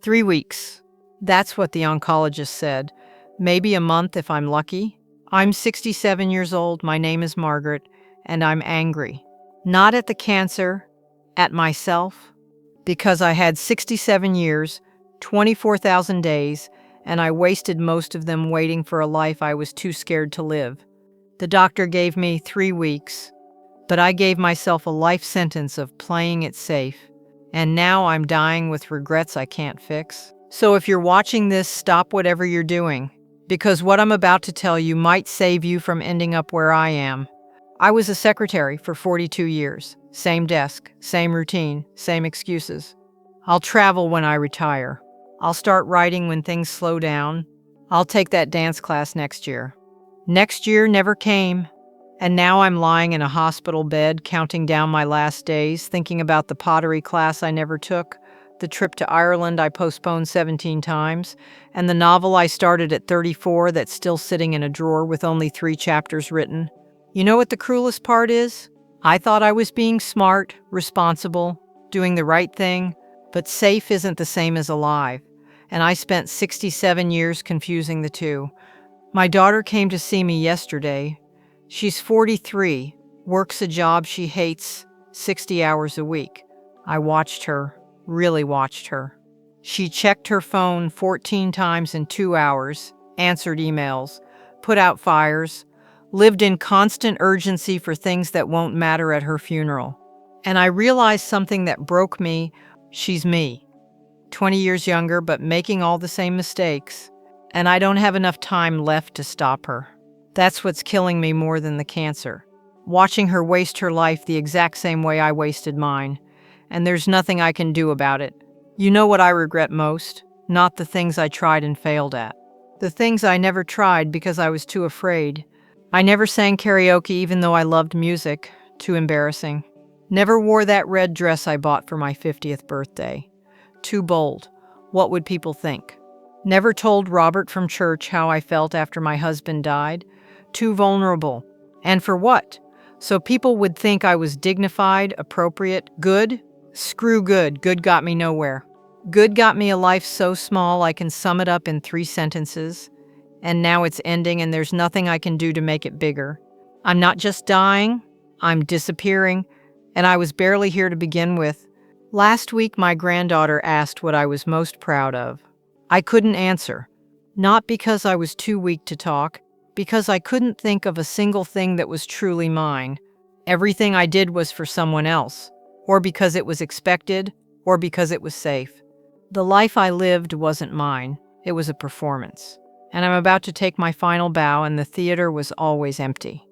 3 weeks. That's what the oncologist said. Maybe a month if I'm lucky. I'm 67 years old, my name is Margaret, and I'm angry. Not at the cancer, at myself. Because I had 67 years, 24,000 days, and I wasted most of them waiting for a life I was too scared to live. The doctor gave me 3 weeks, but I gave myself a life sentence of playing it safe. And now I'm dying with regrets I can't fix. So if you're watching this, stop whatever you're doing, because what I'm about to tell you might save you from ending up where I am. I was a secretary for 42 years. Same desk, same routine, same excuses. I'll travel when I retire. I'll start writing when things slow down. I'll take that dance class next year. Next year never came. And now I'm lying in a hospital bed, counting down my last days, thinking about the pottery class I never took, the trip to Ireland I postponed 17 times, and the novel I started at 34 that's still sitting in a drawer with only 3 chapters written. You know what the cruelest part is? I thought I was being smart, responsible, doing the right thing, but safe isn't the same as alive, and I spent 67 years confusing the two. My daughter came to see me yesterday. She's 43, works a job she hates, 60 hours a week. I watched her, really watched her. She checked her phone 14 times in 2 hours, answered emails, put out fires, lived in constant urgency for things that won't matter at her funeral. And I realized something that broke me. She's me, 20 years younger, but making all the same mistakes. And I don't have enough time left to stop her. That's what's killing me more than the cancer. Watching her waste her life the exact same way I wasted mine. And there's nothing I can do about it. You know what I regret most? Not the things I tried and failed at. The things I never tried because I was too afraid. I never sang karaoke even though I loved music. Too embarrassing. Never wore that red dress I bought for my 50th birthday. Too bold. What would people think? Never told Robert from church how I felt after my husband died. Too vulnerable. And for what? So people would think I was dignified, appropriate, good? Screw good. Good got me nowhere. Good got me a life so small I can sum it up in 3 sentences. And now it's ending and there's nothing I can do to make it bigger. I'm not just dying, I'm disappearing, and I was barely here to begin with. Last week my granddaughter asked what I was most proud of. I couldn't answer. Not because I was too weak to talk, because I couldn't think of a single thing that was truly mine. Everything I did was for someone else, or because it was expected, or because it was safe. The life I lived wasn't mine, it was a performance. And I'm about to take my final bow and the theater was always empty.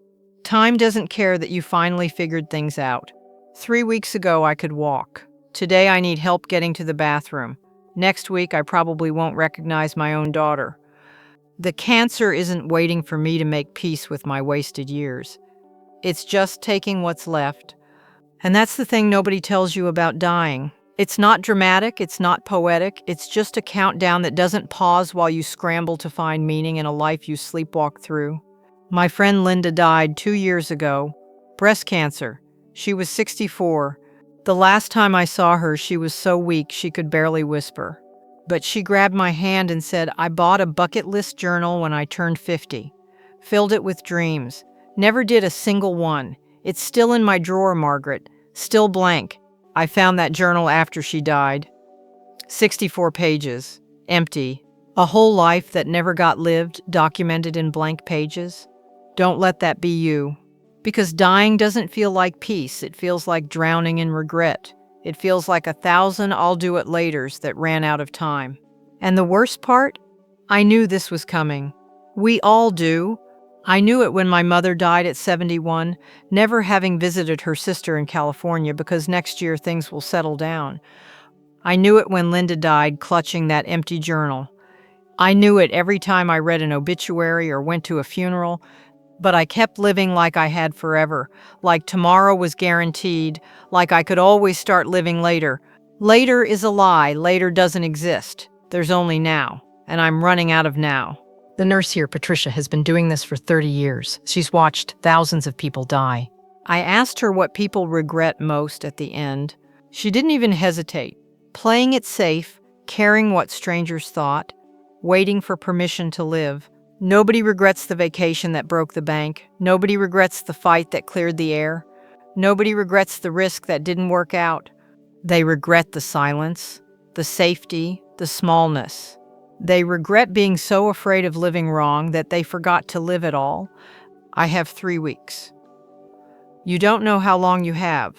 Time doesn't care that you finally figured things out. 3 weeks ago I could walk. Today I need help getting to the bathroom. Next week I probably won't recognize my own daughter. The cancer isn't waiting for me to make peace with my wasted years. It's just taking what's left. And that's the thing nobody tells you about dying. It's not dramatic, it's not poetic, it's just a countdown that doesn't pause while you scramble to find meaning in a life you sleepwalk through. My friend Linda died 2 years ago. Breast cancer. She was 64. The last time I saw her, she was so weak she could barely whisper. But she grabbed my hand and said, I bought a bucket list journal when I turned 50. Filled it with dreams. Never did a single one. It's still in my drawer, Margaret. Still blank. I found that journal after she died. 64 pages. Empty. A whole life that never got lived, documented in blank pages. Don't let that be you. Because dying doesn't feel like peace. It feels like drowning in regret. It feels like 1,000 I'll do it laters that ran out of time. And the worst part? I knew this was coming. We all do. I knew it when my mother died at 71, never having visited her sister in California because next year things will settle down. I knew it when Linda died, clutching that empty journal. I knew it every time I read an obituary or went to a funeral, but I kept living like I had forever, like tomorrow was guaranteed, like I could always start living later. Later is a lie. Later doesn't exist. There's only now, and I'm running out of now. The nurse here, Patricia, has been doing this for 30 years. She's watched thousands of people die. I asked her what people regret most at the end. She didn't even hesitate. Playing it safe, caring what strangers thought, waiting for permission to live. Nobody regrets the vacation that broke the bank. Nobody regrets the fight that cleared the air. Nobody regrets the risk that didn't work out. They regret the silence, the safety, the smallness. They regret being so afraid of living wrong that they forgot to live at all. I have 3 weeks. You don't know how long you have.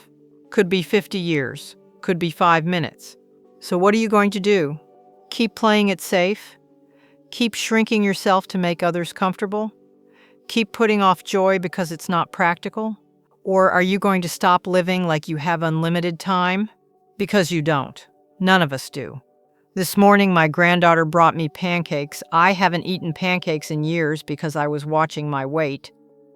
Could be 50 years. Could be 5 minutes. So what are you going to do? Keep playing it safe? Keep shrinking yourself to make others comfortable? Keep putting off joy because it's not practical? Or are you going to stop living like you have unlimited time? Because you don't. None of us do. This morning, my granddaughter brought me pancakes. I haven't eaten pancakes in years because I was watching my weight.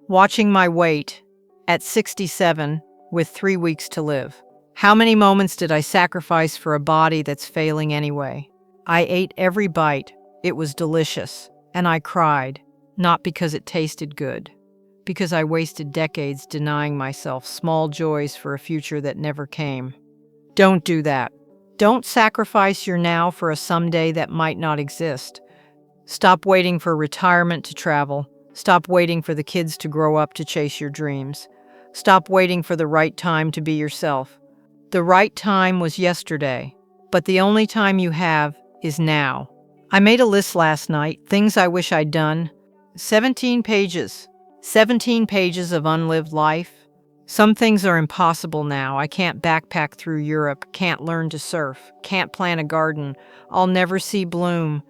Watching my weight at 67 with 3 weeks to live. How many moments did I sacrifice for a body that's failing anyway? I ate every bite. It was delicious. And I cried. Not because it tasted good. Because I wasted decades denying myself small joys for a future that never came. Don't do that. Don't sacrifice your now for a someday that might not exist. Stop waiting for retirement to travel. Stop waiting for the kids to grow up to chase your dreams. Stop waiting for the right time to be yourself. The right time was yesterday, but the only time you have is now. I made a list last night, things I wish I'd done. 17 pages. 17 pages of unlived life. Some things are impossible now. I can't backpack through Europe, can't learn to surf, can't plant a garden. I'll never see bloom.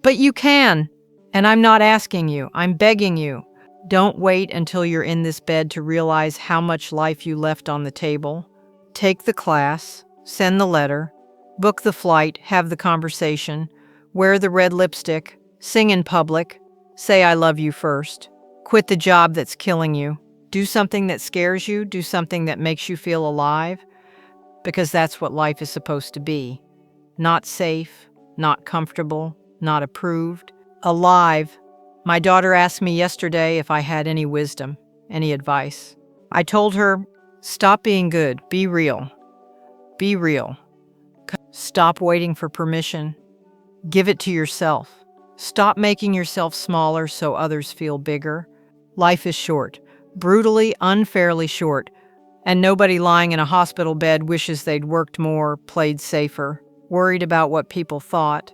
But you can. And I'm not asking you, I'm begging you. Don't wait until you're in this bed to realize how much life you left on the table. Take the class, send the letter, book the flight, have the conversation, wear the red lipstick, sing in public, say I love you first. Quit the job that's killing you. Do something that scares you. Do something that makes you feel alive. Because that's what life is supposed to be. Not safe, not comfortable, not approved. Alive. My daughter asked me yesterday if I had any wisdom, any advice. I told her, stop being good. Be real. Be real. Stop waiting for permission. Give it to yourself. Stop making yourself smaller so others feel bigger. Life is short. Brutally, unfairly short, and nobody lying in a hospital bed wishes they'd worked more, played safer, worried about what people thought.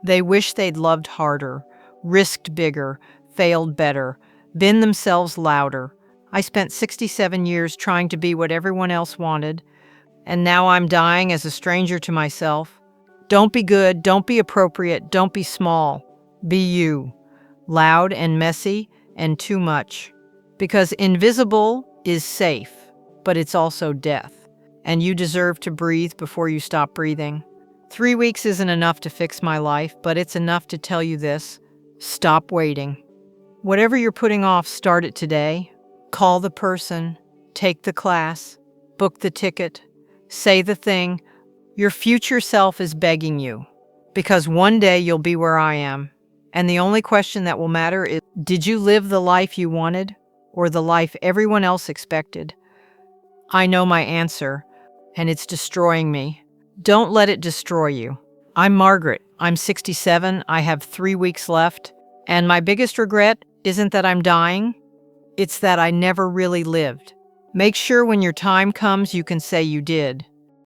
They wish they'd loved harder, risked bigger, failed better, been themselves louder. I spent 67 years trying to be what everyone else wanted, and now I'm dying as a stranger to myself. Don't be good, don't be appropriate, don't be small. Be you. Loud and messy and too much. Because invisible is safe, but it's also death. And you deserve to breathe before you stop breathing. 3 weeks isn't enough to fix my life, but it's enough to tell you this. Stop waiting. Whatever you're putting off, start it today. Call the person, take the class, book the ticket, say the thing. Your future self is begging you. Because one day you'll be where I am. And the only question that will matter is, did you live the life you wanted? Or the life everyone else expected? I know my answer, and it's destroying me. Don't let it destroy you. I'm Margaret. I'm 67. I have 3 weeks left. And my biggest regret isn't that I'm dying. It's that I never really lived. Make sure when your time comes, you can say you did.